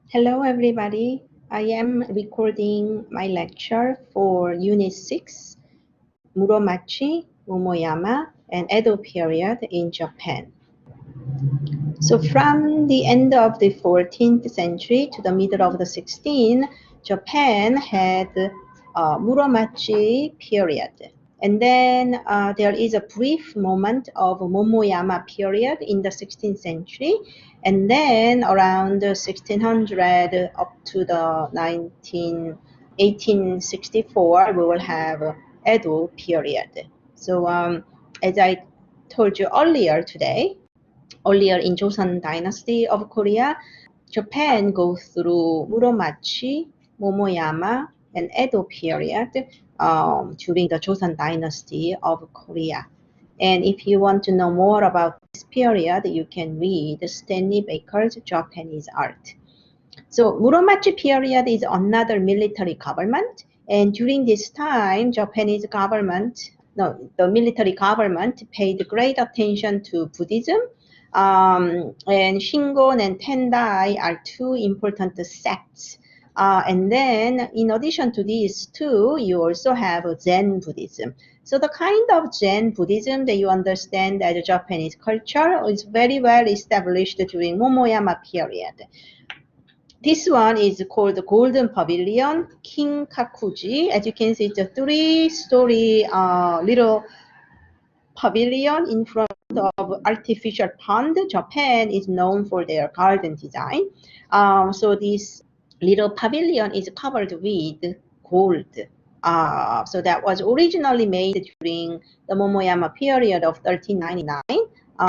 Hello everybody. I am recording my lecture for unit 6, Muromachi, and Edo period in Japan. So from the end of the 14th century to the middle of the 16th, Japan had Muromachi period. And then there is a brief moment of Momoyama period in the 16th century. And then around 1600 up to the 1864, we will have Edo period. So as I told you earlier in Joseon Dynasty of Korea, Japan goes through Muromachi, Momoyama, and Edo period during the Joseon Dynasty of Korea. And if you want to know more about this period, you can read Stanley Baker's Japanese Art. So Muromachi period is another military government, and during this time, the military government paid great attention to Buddhism, and Shingon and Tendai are two important sects. And then, in addition to these two, you also have Zen Buddhism. So the kind of Zen Buddhism that you understand as a Japanese culture is very well established during Momoyama period. This one is called the Golden Pavilion, Kinkakuji. As you can see, it's a three-story little pavilion in front of artificial pond. Japan is known for their garden design. So this little pavilion is covered with gold. So that was originally made during the Momoyama period of 1399,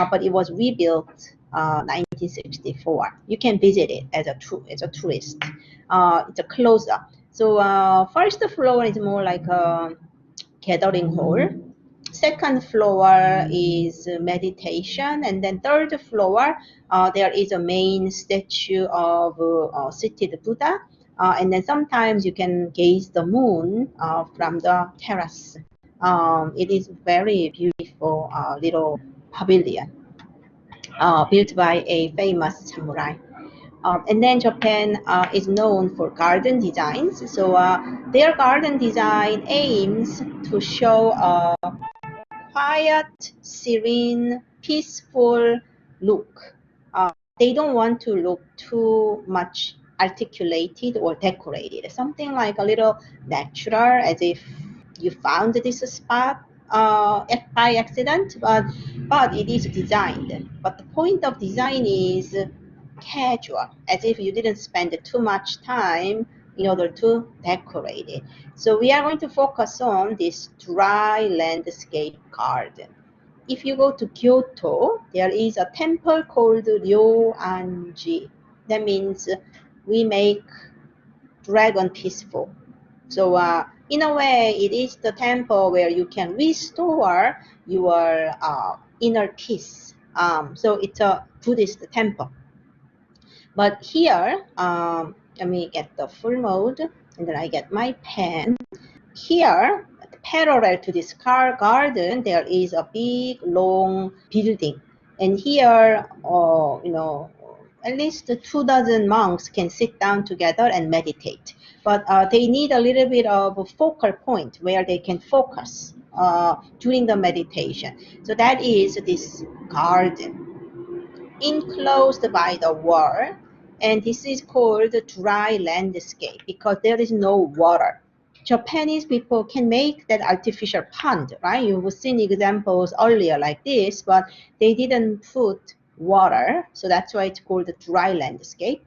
but it was rebuilt 1964. You can visit it as a tourist. It's a close-up. So first floor is more like a gathering hall. Second floor is meditation, and then third floor there is a main statue of seated Buddha, and then sometimes you can gaze the moon from the terrace. It is very beautiful little pavilion built by a famous samurai. And then Japan is known for garden designs. So their garden design aims to show a quiet, serene, peaceful look. They don't want to look too much articulated or decorated. Something like a little natural, as if you found this spot by accident, but it is designed. But the point of design is casual, as if you didn't spend too much time in order to decorate it. So we are going to focus on this dry landscape garden. If you go to Kyoto, there is a temple called Ryoanji. That means we make dragon peaceful. So in a way, it is the temple where you can restore your inner peace. So it's a Buddhist temple. But here, let me get the full mode, and then I get my pen. Here, parallel to this garden, there is a big, long building. And here, at least 24 monks can sit down together and meditate. But they need a little bit of a focal point where they can focus during the meditation. So that is this garden, enclosed by the wall, and this is called dry landscape because there is no water. Japanese people can make that artificial pond, right? You've seen examples earlier like this, but they didn't put water, so that's why it's called the dry landscape.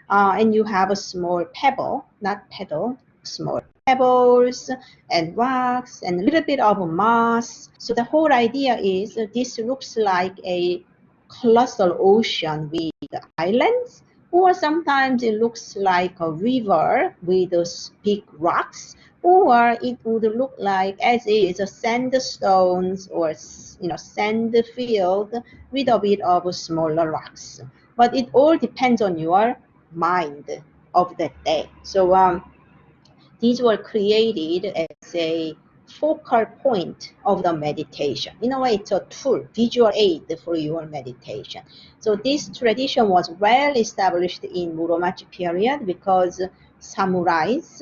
And you have a small pebble, not pedal, small pebbles and rocks and a little bit of moss. So the whole idea is this looks like a colossal ocean with islands, or sometimes it looks like a river with those big rocks, or it would look like as is a sandstones or sand field with a bit of smaller rocks. But it all depends on your mind of that day. So these were created as a focal point of the meditation. In a way, it's a tool, visual aid for your meditation. So this tradition was well established in Muromachi period because samurais,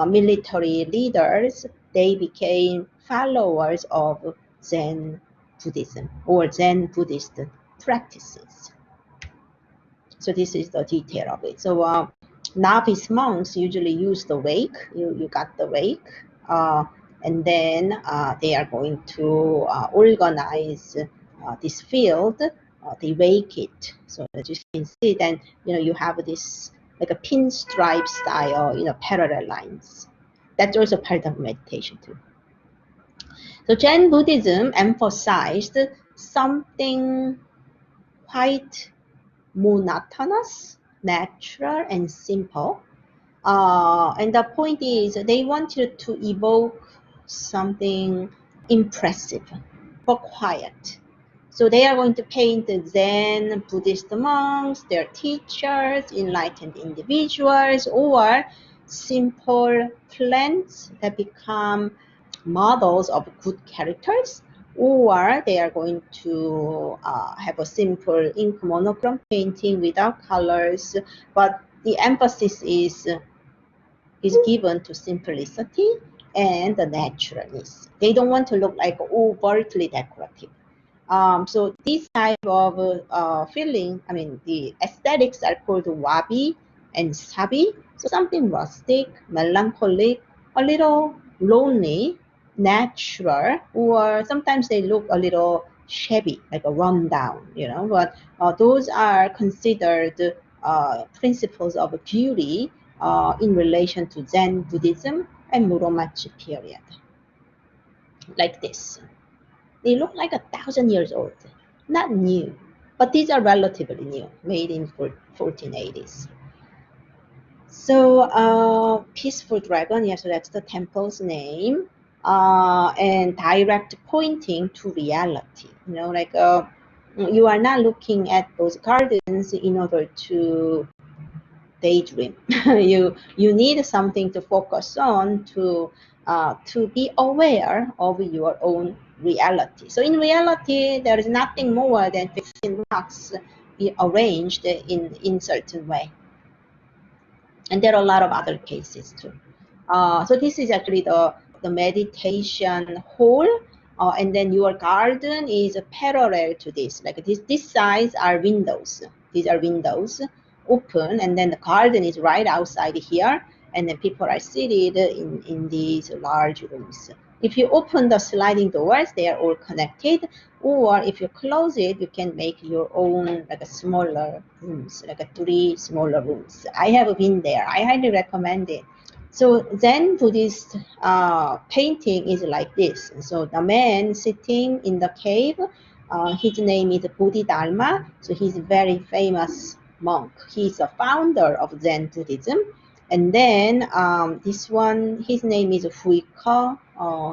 military leaders, they became followers of Zen Buddhism or Zen Buddhist practices. So this is the detail of it. So novice monks usually use the wake. You got the wake, and then they are going to organize this field. They wake it. So as you can see, then you have this like a pinstripe style, parallel lines. That's also part of meditation too. So Zen Buddhism emphasized something quite monotonous, natural, and simple. And the point is they wanted to evoke something impressive but quiet. So they are going to paint the Zen Buddhist monks, their teachers, enlightened individuals, or simple plants that become models of good characters, or they are going to have a simple ink monochrome painting without colors, but the emphasis is given to simplicity and the naturalness. They don't want to look like overtly decorative. So this type of feeling, the aesthetics are called wabi and sabi. So something rustic, melancholic, a little lonely, natural, or sometimes they look a little shabby, like a rundown, but those are considered principles of beauty in relation to Zen Buddhism and Muromachi period. Like this. They look like 1,000 years old. Not new, but these are relatively new, made in 1480s. So Peaceful Dragon, yeah, so that's the temple's name, and direct pointing to reality. You are not looking at those gardens in order to daydream. you need something to focus on to be aware of your own reality. So in reality, there is nothing more than 15 blocks arranged in certain way. And there are a lot of other cases too. So this is actually the meditation hall, and then your garden is parallel to this. Like this size are windows. These are windows open, and then the garden is right outside here, and then people are seated in these large rooms. If you open the sliding doors, they are all connected, or if you close it, you can make your own like a smaller rooms, like a 3 smaller rooms. I have been there. I highly recommend it. So Zen Buddhist painting is like this. So the man sitting in the cave, his name is Bodhidharma. So he's a very famous monk. He's a founder of Zen Buddhism. And then this one, his name is Huike.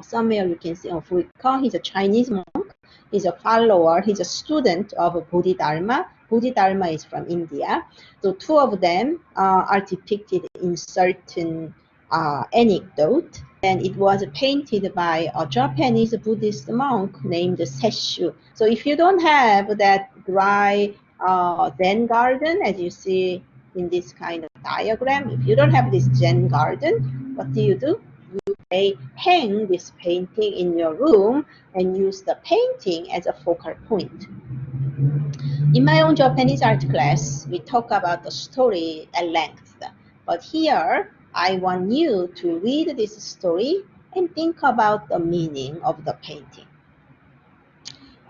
Somewhere you can see Huike. He's a Chinese monk. He's a follower. He's a student of Bodhidharma. Bodhidharma is from India. So two of them are depicted in certain anecdote. And it was painted by a Japanese Buddhist monk named Sesshu. So if you don't have that dry Zen garden, as you see in this kind of diagram, if you don't have this Zen garden, what do? You may hang this painting in your room and use the painting as a focal point. In my own Japanese art class, we talk about the story at length. But here, I want you to read this story and think about the meaning of the painting.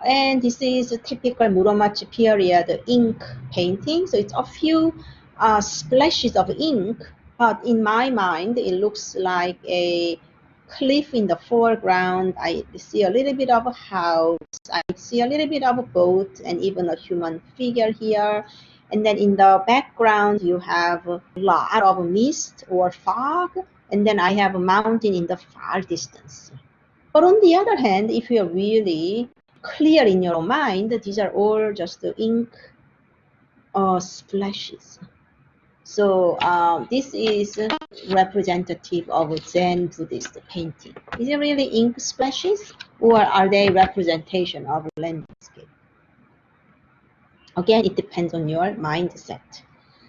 And this is a typical Muromachi period ink painting. So it's a few splashes of ink, but in my mind, it looks like a cliff in the foreground. I see a little bit of a house. I see a little bit of a boat and even a human figure here. And then in the background, you have a lot of mist or fog. And then I have a mountain in the far distance. But on the other hand, if you're really clear in your mind, these are all just the ink splashes. So this is representative of Zen Buddhist painting. Is it really ink splashes, or are they representation of landscape? Again, it depends on your mindset.